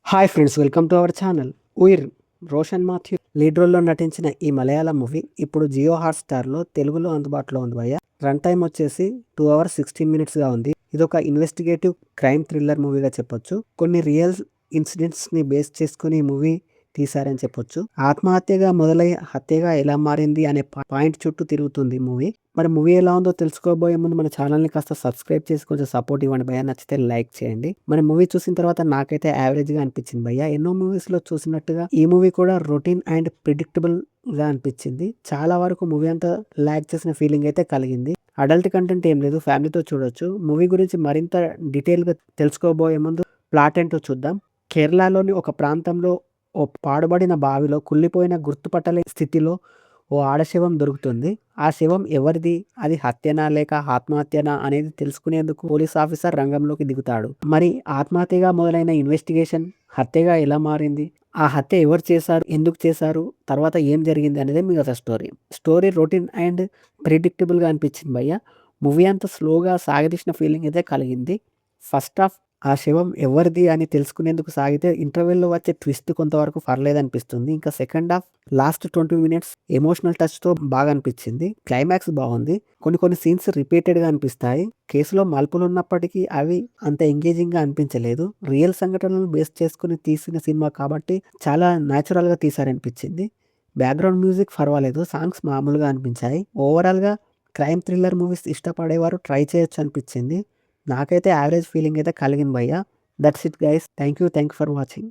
Hi friends, welcome to our channel. 'Uyir' Roshan Matthew lead రోల్‌లో నటించిన ఈ మలయాళం మూవీ ఇప్పుడు జియో హాట్‌స్టార్‌లో తెలుగులో అందుబాటులో ఉంది భయ్యా. రన్ టైమ్ వచ్చేసి 2 అవర్స్ 16 మినిట్స్‌గా ఉంది. ఇదొక ఇన్వెస్టిగేటివ్ క్రైమ్ థ్రిల్లర్ మూవీగా చెప్పొచ్చు. కొన్ని రియల్ ఇన్సిడెంట్స్‌ని బేస్ చేసుకొని ఈ మూవీ తీశారని చెప్పొచ్చు. ఆత్మహత్యగా మొదలై హత్యగా ఎలా మారింది అనే పాయింట్ చుట్టూ తిరుగుతుంది మూవీ. మరి మూవీ ఎలా ఉందో తెలుసుకోబోయే ముందు మన ఛానల్‌ని కాస్త సబ్స్క్రైబ్ చేసి కొంచెం సపోర్ట్ ఇవ్వండి భయ్యా. నచ్చితే లైక్ చేయండి. మరి మూవీ చూసిన తర్వాత నాకైతే యావరేజ్‌గా అనిపించింది భయ్యా. ఎన్నో మూవీస్‌లో చూసినట్టుగా ఈ మూవీ కూడా రొటీన్ అండ్ ప్రిడిక్టబుల్‌గా అనిపించింది. చాలా వరకు మూవీ అంతా ల్యాగ్ చేసిన ఫీలింగ్ అయితే కలిగింది. అడల్ట్ కంటెంట్ ఏం లేదు, ఫ్యామిలీతో చూడొచ్చు. మూవీ గురించి మరింత డీటెయిల్‌గా తెలుసుకోబోయే ముందు ప్లాట్ ఏంటో చూద్దాం. కేరళలోని ఒక ప్రాంతంలో ఓ పాడుబడిన బావిలో కుళ్ళిపోయిన గుర్తుపట్టలేని స్థితిలో ఓ ఆడశవం దొరుకుతుంది. ఆ శవం ఎవరిది? అది హత్యనా లేక ఆత్మహత్యనా అనేది తెలుసుకునేందుకు పోలీస్ ఆఫీసర్ రంగంలోకి దిగుతాడు. మరి ఆత్మహత్యగా మొదలైన ఇన్వెస్టిగేషన్ హత్యగా ఎలా మారింది? ఆ హత్య ఎవరు చేశారు? ఎందుకు చేశారు? తర్వాత ఏం జరిగింది అనేది మిగతా స్టోరీ. స్టోరీ రొటీన్ అండ్ ప్రిడిక్టబుల్‌గా అనిపించింది భయ్యా. మూవీ అంతా స్లోగా సాగదీసిన ఫీలింగ్ అయితే కలిగింది. ఫస్ట్ హాఫ్ ఆ శవం ఎవరిది అని తెలుసుకునేందుకు సాగితే ఇంటర్వెల్‌లో వచ్చే ట్విస్ట్ కొంతవరకు పర్లేదనిపిస్తుంది. ఇంకా second half last 20 minutes emotional టచ్‌తో బాగా అనిపించింది. క్లైమాక్స్ బాగుంది. కొన్ని సీన్స్ రిపీటెడ్‌గా అనిపిస్తాయి. కేసులో మలుపులున్నప్పటికీ అవి అంత ఎంగేజింగ్‌గా అనిపించలేదు. రియల్ సంఘటనలను బేస్ చేసుకొని తీసిన సినిమా కాబట్టి చాలా న్యాచురల్‌గా తీశారనిపించింది. బ్యాక్‌గ్రౌండ్ మ్యూజిక్ పర్వాలేదు. సాంగ్స్ మామూలుగా అనిపించాయి. ఓవరాల్‌గా క్రైమ్ థ్రిల్లర్ మూవీస్ ఇష్టపడేవారు ట్రై చేయొచ్చు అనిపించింది. నాకైతే యావరేజ్ ఫీలింగ్ అయితే కలిగింది భయ్యా. That's it guys. Thank you for watching.